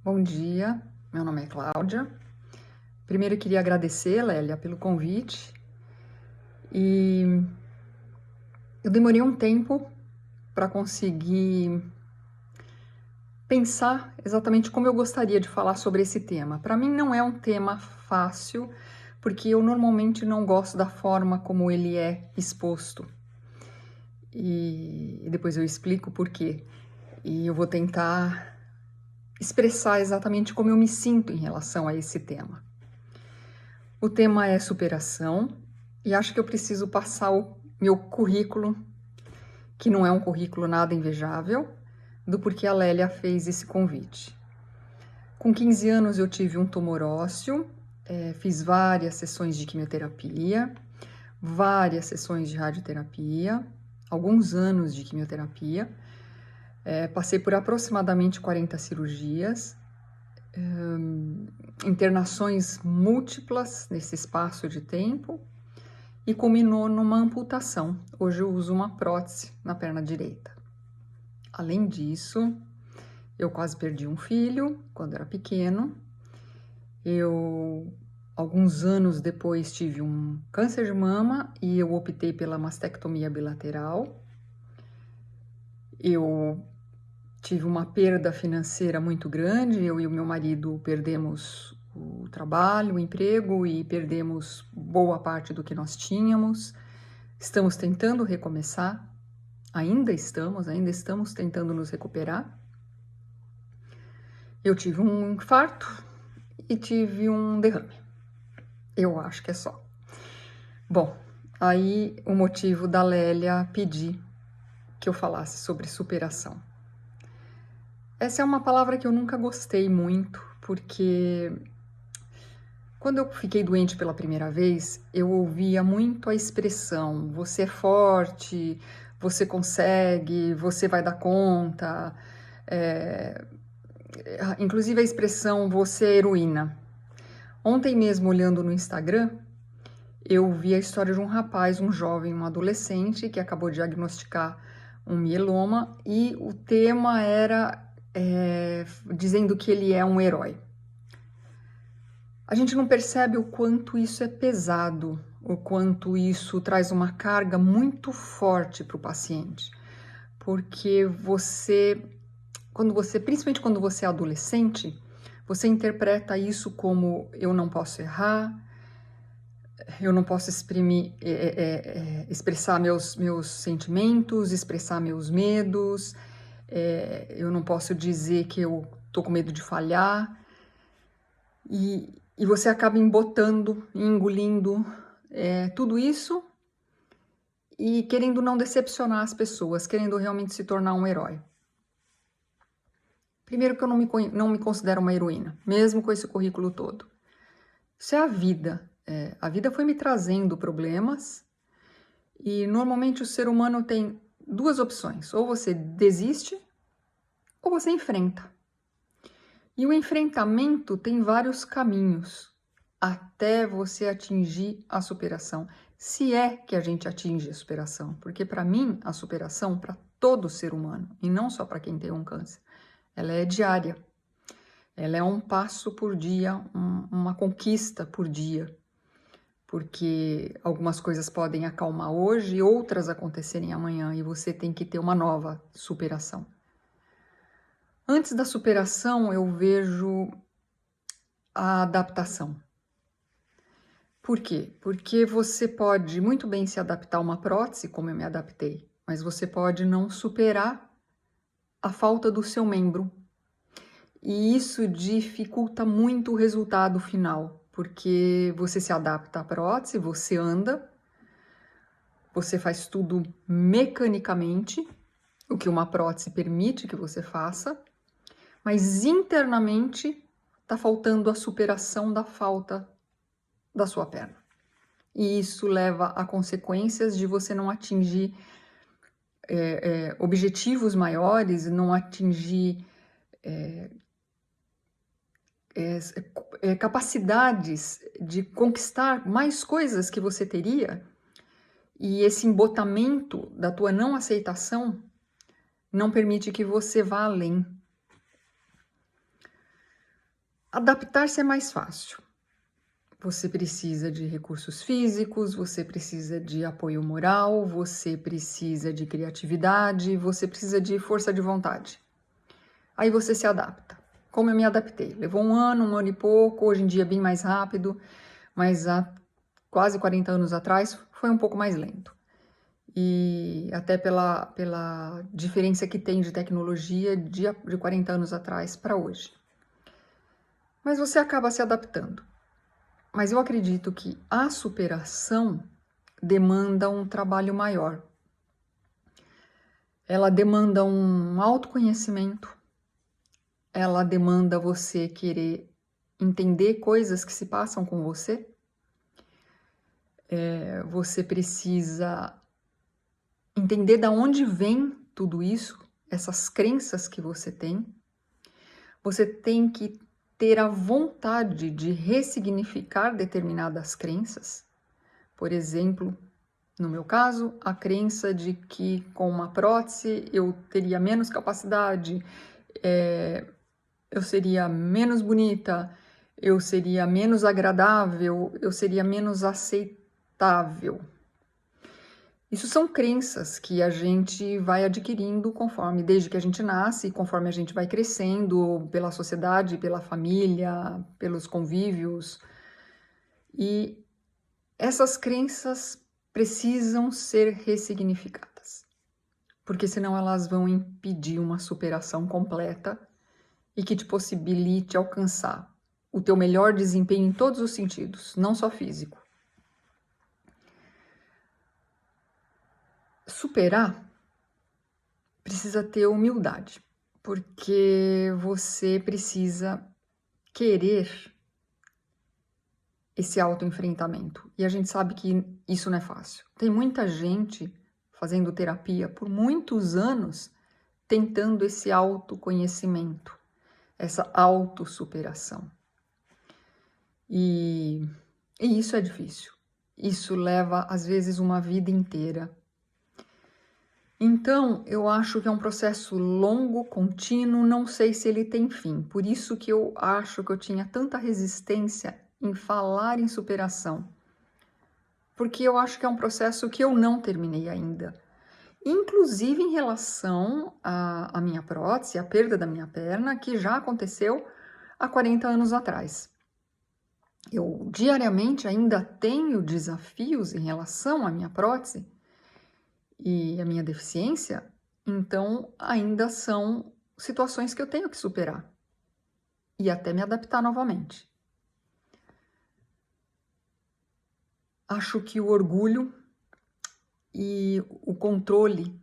Bom dia, meu nome é Cláudia. Primeiro eu queria agradecer, Lélia, pelo convite. E eu demorei um tempo para conseguir pensar exatamente como eu gostaria de falar sobre esse tema. Para mim não é um tema fácil, porque eu normalmente não gosto da forma como ele é exposto. E depois eu explico por quê. E eu vou tentar expressar exatamente como eu me sinto em relação a esse tema. O tema é superação e acho que eu preciso passar o meu currículo, que não é um currículo nada invejável, do porquê a Lélia fez esse convite. Com 15 anos eu tive um tumor ósseo, fiz várias sessões de quimioterapia, várias sessões de radioterapia, alguns anos de quimioterapia, passei por aproximadamente 40 cirurgias, internações múltiplas nesse espaço de tempo e culminou numa amputação. Hoje eu uso uma prótese na perna direita. Além disso, eu quase perdi um filho quando era pequeno. Alguns anos depois, tive um câncer de mama e eu optei pela mastectomia bilateral. Eu tive uma perda financeira muito grande, eu e o meu marido perdemos o trabalho, o emprego e perdemos boa parte do que nós tínhamos. Estamos tentando recomeçar, ainda estamos tentando nos recuperar. Eu tive um infarto e tive um derrame. Eu acho que é só. Bom, aí o motivo da Lélia pedir que eu falasse sobre superação. Essa é uma palavra que eu nunca gostei muito, porque quando eu fiquei doente pela primeira vez, eu ouvia muito a expressão: você é forte, você consegue, você vai dar conta. Inclusive a expressão você é heroína. Ontem mesmo, olhando no Instagram, eu vi a história de um rapaz, um jovem, um adolescente que acabou de diagnosticar um mieloma e o tema era dizendo que ele é um herói. A gente não percebe o quanto isso é pesado, o quanto isso traz uma carga muito forte para o paciente, porque principalmente quando você é adolescente, você interpreta isso como eu não posso errar, eu não posso expressar meus sentimentos, expressar meus medos, eu não posso dizer que eu tô com medo de falhar, e você acaba embotando, engolindo tudo isso e querendo não decepcionar as pessoas, querendo realmente se tornar um herói. Primeiro que eu não me considero uma heroína, mesmo com esse currículo todo. Isso é a vida. A vida foi me trazendo problemas e normalmente o ser humano tem duas opções: ou você desiste ou você enfrenta. E o enfrentamento tem vários caminhos até você atingir a superação. Se é que a gente atinge a superação, porque para mim a superação, para todo ser humano, e não só para quem tem um câncer, ela é diária. Ela é um passo por dia, uma conquista por dia, porque algumas coisas podem acalmar hoje e outras acontecerem amanhã e você tem que ter uma nova superação. Antes da superação, eu vejo a adaptação. Por quê? Porque você pode muito bem se adaptar a uma prótese, como eu me adaptei, mas você pode não superar a falta do seu membro. E isso dificulta muito o resultado final, porque você se adapta à prótese, você anda, você faz tudo mecanicamente, o que uma prótese permite que você faça, mas internamente está faltando a superação da falta da sua perna. E isso leva a consequências de você não atingir objetivos maiores, não atingir capacidades de conquistar mais coisas que você teria, e esse embotamento da tua não aceitação não permite que você vá além. Adaptar-se é mais fácil. Você precisa de recursos físicos, você precisa de apoio moral, você precisa de criatividade, você precisa de força de vontade. Aí você se adapta. Como eu me adaptei? Levou um ano e pouco, hoje em dia é bem mais rápido, mas há quase 40 anos atrás foi um pouco mais lento. E até pela diferença que tem de tecnologia de 40 anos atrás para hoje. Mas você acaba se adaptando. Mas eu acredito que a superação demanda um trabalho maior. Ela demanda um autoconhecimento, ela demanda você querer entender coisas que se passam com você. Você precisa entender de onde vem tudo isso, essas crenças que você tem. Você tem que ter a vontade de ressignificar determinadas crenças. Por exemplo, no meu caso, a crença de que com uma prótese eu teria menos capacidade, eu seria menos bonita, eu seria menos agradável, eu seria menos aceitável. Isso são crenças que a gente vai adquirindo desde que a gente nasce, conforme a gente vai crescendo pela sociedade, pela família, pelos convívios. E essas crenças precisam ser ressignificadas, porque senão elas vão impedir uma superação completa e que te possibilite alcançar o teu melhor desempenho em todos os sentidos, não só físico. Superar precisa ter humildade, porque você precisa querer esse autoenfrentamento. E a gente sabe que isso não é fácil. Tem muita gente fazendo terapia por muitos anos tentando esse autoconhecimento, essa autossuperação. E isso é difícil. Isso leva, às vezes, uma vida inteira. Então, eu acho que é um processo longo, contínuo, não sei se ele tem fim. Por isso que eu acho que eu tinha tanta resistência em falar em superação. Porque eu acho que é um processo que eu não terminei ainda. Inclusive em relação à minha prótese, à perda da minha perna, que já aconteceu há 40 anos atrás. Eu diariamente ainda tenho desafios em relação à minha prótese e à minha deficiência, então ainda são situações que eu tenho que superar e até me adaptar novamente. Acho que o orgulho e o controle,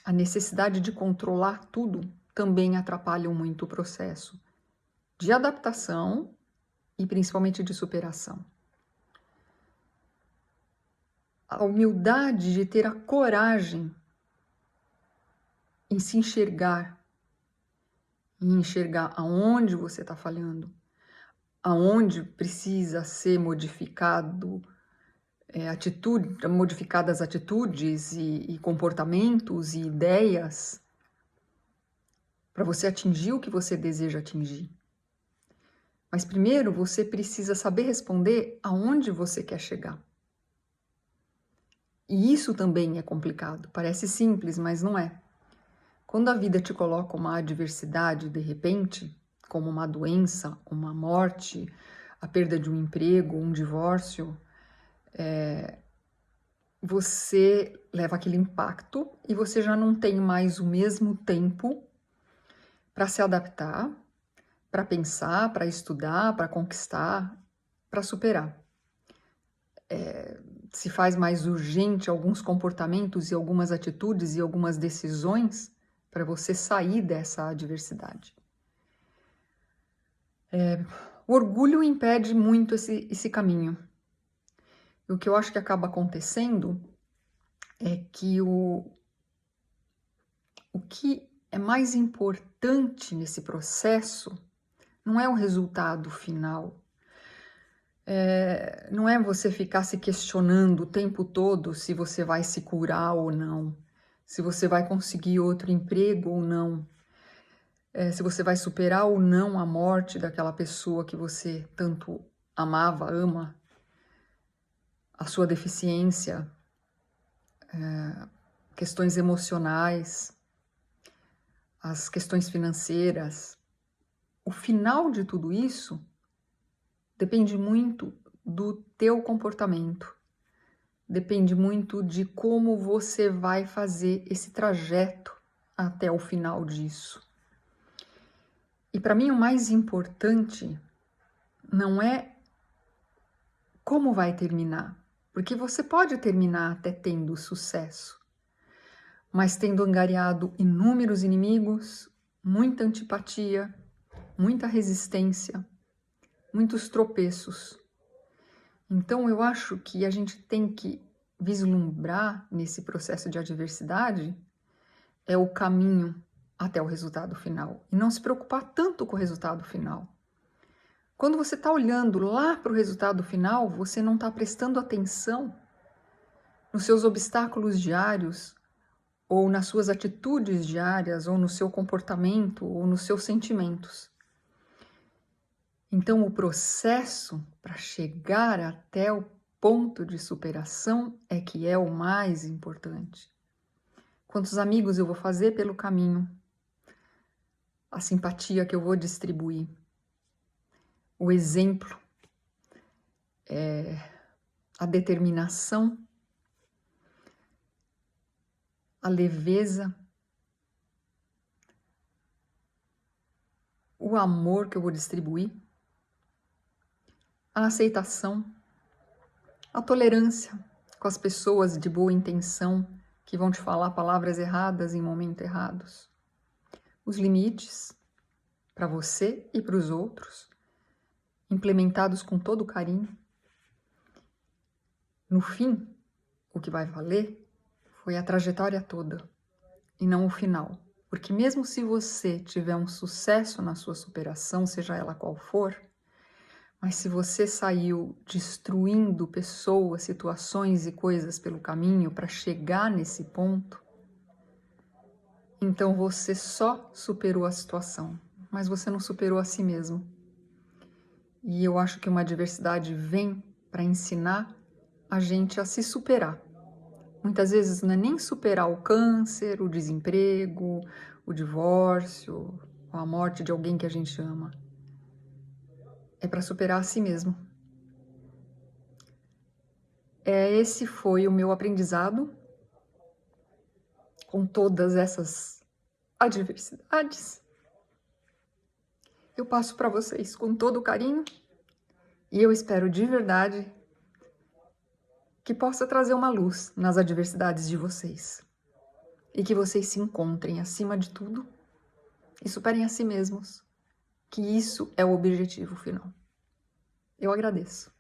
a necessidade de controlar tudo, também atrapalham muito o processo de adaptação e principalmente de superação. A humildade de ter a coragem em se enxergar, em enxergar aonde você está falhando, aonde precisa ser modificadas atitudes e comportamentos e ideias para você atingir o que você deseja atingir. Mas primeiro você precisa saber responder aonde você quer chegar. E isso também é complicado. Parece simples, mas não é. Quando a vida te coloca uma adversidade de repente, como uma doença, uma morte, a perda de um emprego, um divórcio, você leva aquele impacto e você já não tem mais o mesmo tempo para se adaptar, para pensar, para estudar, para conquistar, para superar. Se faz mais urgente alguns comportamentos e algumas atitudes e algumas decisões para você sair dessa adversidade. O orgulho impede muito esse caminho. E o que eu acho que acaba acontecendo é que o que é mais importante nesse processo não é o resultado final. Não é você ficar se questionando o tempo todo se você vai se curar ou não, se você vai conseguir outro emprego ou não. se você vai superar ou não a morte daquela pessoa que você tanto amava, ama, a sua deficiência, questões emocionais, as questões financeiras. O final de tudo isso depende muito do teu comportamento, depende muito de como você vai fazer esse trajeto até o final disso. E para mim o mais importante não é como vai terminar, porque você pode terminar até tendo sucesso, mas tendo angariado inúmeros inimigos, muita antipatia, muita resistência, muitos tropeços. Então eu acho que a gente tem que vislumbrar nesse processo de adversidade é o caminho até o resultado final e não se preocupar tanto com o resultado final. Quando você está olhando lá para o resultado final, você não está prestando atenção nos seus obstáculos diários, ou nas suas atitudes diárias, ou no seu comportamento, ou nos seus sentimentos. Então, o processo para chegar até o ponto de superação é que é o mais importante. Quantos amigos eu vou fazer pelo caminho? A simpatia que eu vou distribuir? O exemplo? A determinação? A leveza? O amor que eu vou distribuir? A aceitação? A tolerância com as pessoas de boa intenção que vão te falar palavras erradas em momentos errados? Os limites para você e para os outros, implementados com todo carinho? No fim, o que vai valer foi a trajetória toda e não o final. Porque mesmo se você tiver um sucesso na sua superação, seja ela qual for, mas se você saiu destruindo pessoas, situações e coisas pelo caminho para chegar nesse ponto, então você só superou a situação, mas você não superou a si mesmo. E eu acho que uma adversidade vem para ensinar a gente a se superar. Muitas vezes não é nem superar o câncer, o desemprego, o divórcio, a morte de alguém que a gente ama. É para superar a si mesmo. Esse foi o meu aprendizado com todas essas adversidades. Eu passo para vocês com todo o carinho e eu espero de verdade que possa trazer uma luz nas adversidades de vocês e que vocês se encontrem acima de tudo e superem a si mesmos, que isso é o objetivo final. Eu agradeço.